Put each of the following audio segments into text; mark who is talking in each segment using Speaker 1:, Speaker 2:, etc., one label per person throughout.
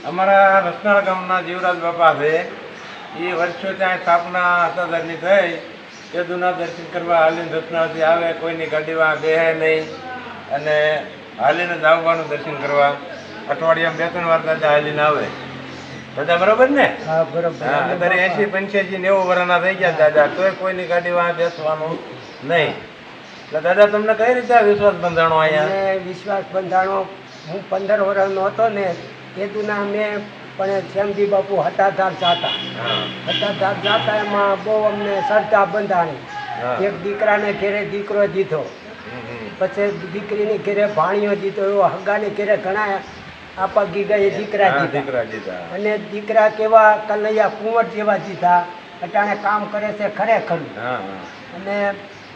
Speaker 1: અમારા રસનાળ ગામના જીવરાજ બાપા છે એ વર્ષો ત્યાં સ્થાપના હતાદરની થઈ કેદુના દર્શન કરવા હાલીને રસનાળથી આવે, કોઈની ગાડીમાં બેહે નહીં અને હાલીને જ આવવાનું દર્શન કરવા. અઠવાડિયામાં 2-3 વાર દાદા હાલીને આવે. દાદા બરોબર ને?
Speaker 2: હા બરોબર.
Speaker 1: અત્યારે 80-85-90 વર્ષના થઈ ગયા દાદા, તોય કોઈની ગાડીમાં બેસવાનું નહીં. એટલે દાદા તમને કઈ રીતે આ વિશ્વાસ બંધાણો અહીંયા?
Speaker 2: વિશ્વાસ બંધાણો હું 15 વર્ષનો હતો ને કેદુના મેં પણ શ્યામજી બાપુ હટાધાર જાતા એમાં બહુ અમને શ્રદ્ધા બંધાણી. એક દીકરાને ઘેરે દીકરો દીધો, પછી દીકરીને ઘેરે ભાણિયો દીધો, એવો હગાને ઘેરે ઘણા આપા ગીગાએ દીકરા દીધા. અને દીકરા કેવા કનૈયા કુંવર જેવા દીધા. અટાણે કામ કરે છે ખરેખર. અને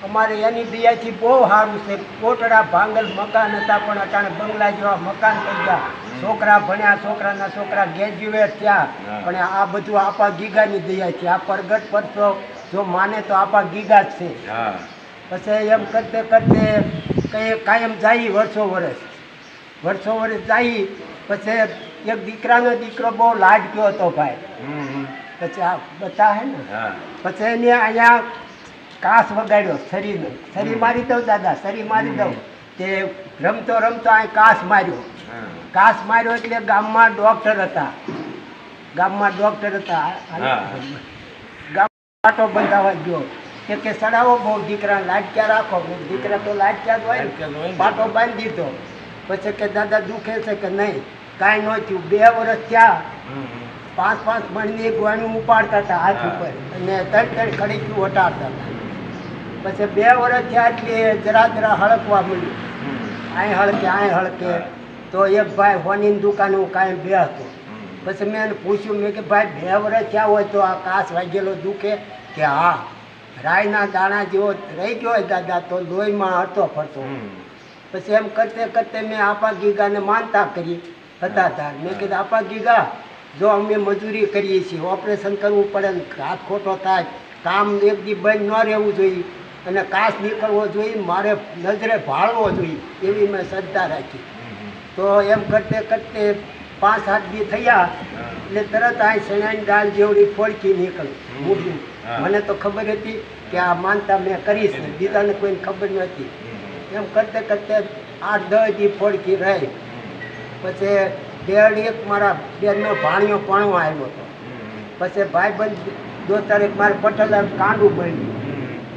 Speaker 2: અમારે એની દયાથી બહુ સારું છે. કોટડા ભાંગલ મકાન હતા પણ અટાણે બંગલા જેવા મકાન થઈ ગયા. છોકરા ભણ્યા, છોકરાના છોકરા ગ્રેજ્યુએટ થયા. પણ આ બધું આપા ગીગાની દયાથી. આ પ્રગટ પરસો જો માને તો આપા ગીગા જ છે. પછી એમ કરતે કરતે કંઈ કાયમ જાય વર્ષો વર્ષ જાય. પછી એક દીકરાનો દીકરો બહુ લાડક્યો હતો ભાઈ. પછી આ બધા હે ને પછી એને અહીંયા કાસ વગાડ્યો શરીરનો. શરીર મારી દઉં દાદા, શરીર મારી દઉં. તે રમતો રમતો અહીં કાસ માર્યો એટલે ગામમાં ડૉક્ટર હતા. ગામમાં પાટો બંધાવા ગયો કે સડાવો બહુ દીકરાને લાડક્યા રાખો. દીકરા તો લાડક્યા જ હોય, પાટો બાંધી દીધો. પછી કે દાદા દુખે છે કે નહીં? કાંઈ ન થયું. 2 વર્ષ થયા. 5-5 મણની ગોળીઓ ઉપાડતા હતા હાથ ઉપર અને 3-3 ખડીકી વટાડતા હતા. પછી 2 વર્ષ થયા એટલે જરા હળકવા મળ્યું. અહીં હળકે તો એક ભાઈ હોનીની દુકાન હું કાંઈ બેસતો. પછી મેં એને પૂછ્યું, મેં કે ભાઈ 2 વર્ષ થયા હોય તો આ કાસ વાગેલો દુખે? કે હા, રાયના દાણા જેવો રહી ગયો હોય દાદા, તો લોહીમાં હરતો ફરતો. પછી એમ કરતે કરતે મેં આપા ગીગાને માનતા કરી હતા. મેં કીધું આપા ગીગા, જો અમે મજૂરી કરીએ છીએ, ઓપરેશન કરવું પડે ને હાથ ખોટો થાય, કામ એક દી બંધ ન રહેવું જોઈએ અને કાસ નીકળવો જોઈએ, મારે નજરે ભાળવો જોઈએ, એવી મેં શ્રદ્ધા રાખી. તો એમ કરતે કરતે 5-7 દી થયા એટલે તરત આ શેણાની દાળ જેવડી ફોડકી નીકળી. મને તો ખબર હતી કે આ માનતા મેં કરી છે, બીજાને કોઈને ખબર નહોતી. એમ કરતે કરતે 8-10 દી ફોડકી રહી. પછી એક મારા બેનનો ભાણિયો ભણવા આવ્યો હતો. પછી ભાઈબંધ દોસ્તાર એક મારે પટેલ કાંડું બન્યું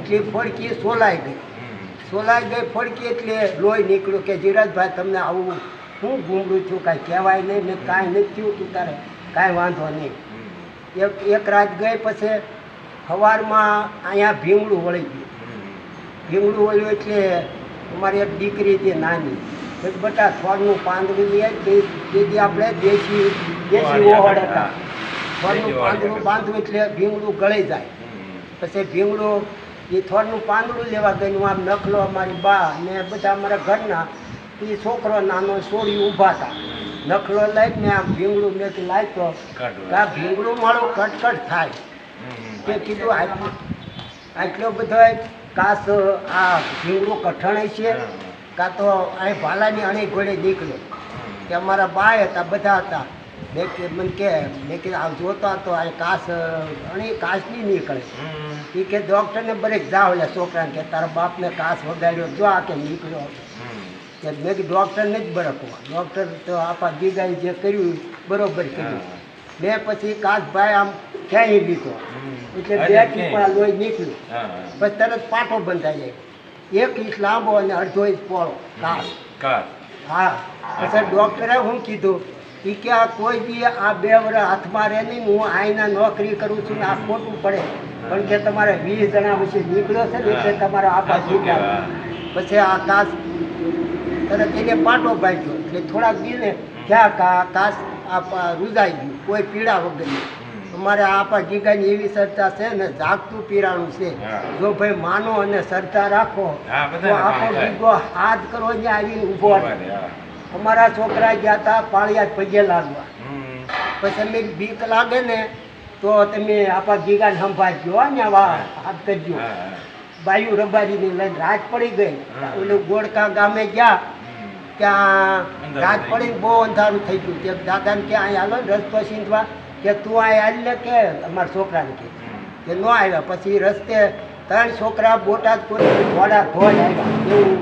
Speaker 2: એટલે ફોડકી સોલાઈ ગઈ ફોડકી એટલે લોહી નીકળ્યું કે જીરાજભાઈ તમને આવું હું ગુમડું છું, કાંઈ કહેવાય નહીં ને કાંઈ નથી થયું, તું તારે કાંઈ વાંધો નહીં. એક રાત ગઈ. પછી સવારમાં અહીંયા ભીંગડું વળી ગયું એટલે અમારી એક દીકરી હતી નાની, બટા થોડનું પાંદડું લઈએ તેથી આપણે દેશી ઓહળ હતા. થોડનું પાંદડું બાંધવું એટલે ભીંગડું ગળી જાય. પછી ભીંગડું એ થોડનું પાંદડું લેવા ગઈ. આમ નખલો અમારી બા ને બધા અમારા ઘરના એ છોકરો નાનો છોડી ઊભા હતા. નખલો લઈને આમ ભીંગડું મેં લાગ્યો આ ભીંગડું મારું કટકટ થાય. તે કીધું આટલો બધો કાસ આ ભીંગડું કઠણ છે કાં તો અહીં ભાલાની અણી ઘોડે નીકળ્યો. કે અમારા બાય હતા, બધા હતા. મેં કે આ જોતા તો આ કાસની નીકળે. એ કે ડૉક્ટરને બરેક જાવ એટલે છોકરાને કે તારા બાપને કાસ વગાડ્યો જો આ કે નીકળ્યો. કે મેં કે ડૉક્ટરને જ બરકવા, ડૉક્ટર તો આપા ગીગાએ જે કર્યું બરોબર કર્યું. મેં પછી કાસભાઈ આમ ક્યાંય લીધો એટલે 2 ટીપા લોહી નીકળ્યું. પછી તરત પાટો બંધાઈ જાય. 1 ઇંચ લાંબો અને 1/2 ઇંચ પહોળો કાસ. હા. પછી ડૉક્ટરે શું કીધું કે આ કોઈ દી આ 2 વર્ષ હાથમાં રહે નહીં, હું આઈના નોકરી કરું છું ને આ ખોટું પડે, પણ કે તમારે 20 જણા વિશે નીકળ્યો છે ને એટલે તમારા આપા જીવ્યા. પછી આ કાસ તરત એને પાટો બાંધ્યો એટલે થોડાક દીને ક્યાં કાસ રૂજાઈ ગયું, કોઈ પીડા વગરની. અમારે આપા ગીગાની એવી શ્રદ્ધા છે ને, જાગતું પીરાણું છે. જો ભાઈ માનો અને શ્રદ્ધા રાખો તો આપો ગીગો હાથ કરો ને આવીને ઊભો. અમારા છોકરા ગયા હતા પાળિયા પગે લાગવા. પછી અમે બીક લાગે ને તો તમે આપા ગીગાને સંભાળજો ને હાથ કરજો. બાયુ રબારીની લઈને રાત પડી ગઈ. ઓલું ગોળકા ગામે ગયા ત્યાં
Speaker 1: અંધારું
Speaker 2: રાત
Speaker 1: થઈ
Speaker 2: પડીને બહુ અંધારું થઈ ગયું કે દાદાને કે અહીં હાલો ને રસ્તો સીંધવા કે તું અહીં હાલ ને કે અમારા છોકરાને કે ન આવ્યા પછી રસ્તે 3 છોકરા બોટાદ કોઈ ઘોડા ધોજ આવ્યા એવું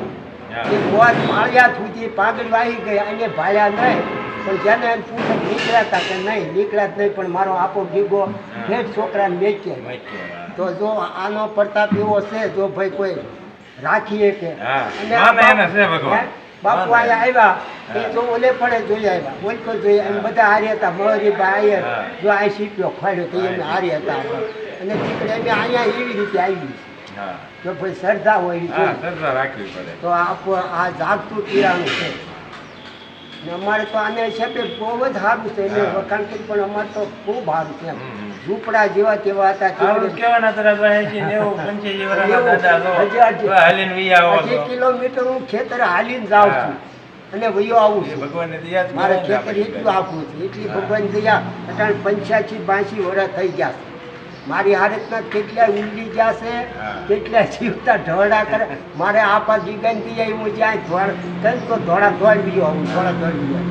Speaker 2: એ ધોજ માળિયા સુધી પાગલ વાહી ગઈ અને ભાયા નહીં પણ જેને એમ પૂછે નીકળ્યા હતા કે નહીં નીકળ્યા જ નહીં પણ મારો આપો ગીગો ઠેઠ છોકરાને મેચ્યા
Speaker 1: મચ્યો.
Speaker 2: તો જો આનો પ્રતાપ એવો છે જો ભાઈ કોઈ રાખીએ કે
Speaker 1: હા.
Speaker 2: અને આ
Speaker 1: માને એને છે ભગવાન.
Speaker 2: બાપુ
Speaker 1: માને.
Speaker 2: અહીંયા આવ્યા એ તો ઓલે પડે જોઈ આવ્યા ઓલકો જોઈ એમ બધા હારી હતા મોહરીભાઈ
Speaker 1: હા.
Speaker 2: જો આ સીપ્યો ખોડ્યો તો એમ હારી હતા અને દીકરી અમે અહીંયા એવી રીતે આવી
Speaker 1: હા.
Speaker 2: જો ભાઈ શ્રદ્ધા હોય એ
Speaker 1: હા,
Speaker 2: જોઈ.
Speaker 1: શ્રદ્ધા રાખવી પડે.
Speaker 2: તો આ જાગતું પીરાનું છે ને અમારે તો આને છે બહુ જ સારું છે એને
Speaker 1: હા.
Speaker 2: વખાણ કરી પણ અમારે તો ખૂબ સારું છે એમ.
Speaker 1: હમ.
Speaker 2: ઝૂંપડા જેવા તેવા હતા
Speaker 1: આવું કેવાના તરફ 80, 90, 85 વર્ષના દાદા લો.
Speaker 2: હજી-
Speaker 1: હાલીને વી આવો છો.
Speaker 2: 2 કિલોમીટર હું ખેતર હાલીને જાઉં છું અને વયો આવું
Speaker 1: એ
Speaker 2: છું
Speaker 1: ભગવાનની દયા જ
Speaker 2: મારે
Speaker 1: કહેવાય ને
Speaker 2: ખેતર
Speaker 1: આપણે.
Speaker 2: એટલું આખું છે એટલી
Speaker 1: હા.
Speaker 2: ભગવાન દયા અટાણ 85 82 વર્ષ થઈ ગયા છે મારી હાલતના કેટલા ઊંડી ગયા છે
Speaker 1: હા.
Speaker 2: કેટલા જીવતા ઢોળા કરે મારે આપા જીગાની દયા હું જ્યાં ધોળ તો ધોળા દોડી ગયો હું ધોળા દોડી ગયો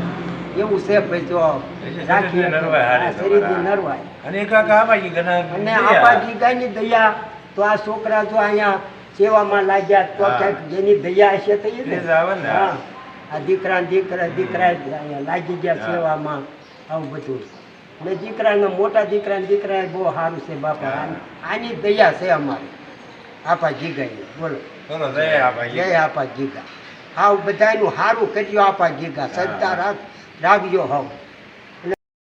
Speaker 2: એવું છે ભાઈ જો
Speaker 1: શરીરની નરવાઈ હારી
Speaker 2: આ શરીરની
Speaker 1: તમારા.
Speaker 2: નરવાઈ
Speaker 1: અને એક આ કાબાજી ઘણા
Speaker 2: અને
Speaker 1: દયા.
Speaker 2: આપા જીગાની દયા તો આ છોકરા જો અહીંયા સેવામાં લાગ્યા તો
Speaker 1: હા.
Speaker 2: ક્યાંક જેની દયા હશે તો એ
Speaker 1: એ જ આવે ને.
Speaker 2: હા આ દીકરા અહીંયા લાગી ગયા
Speaker 1: હા.
Speaker 2: સેવામાં આવું બધું ને દીકરાને મોટા દીકરા બહુ સારું છે બાપા
Speaker 1: હા.
Speaker 2: આની દયા છે અમારે આપા જીગાની બોલો
Speaker 1: ચલો જય આબાજી.
Speaker 2: જય આપા જીગા હાવ બધાનું સારું કર્યું આપા જીગા સત્તા રાખજો હાવ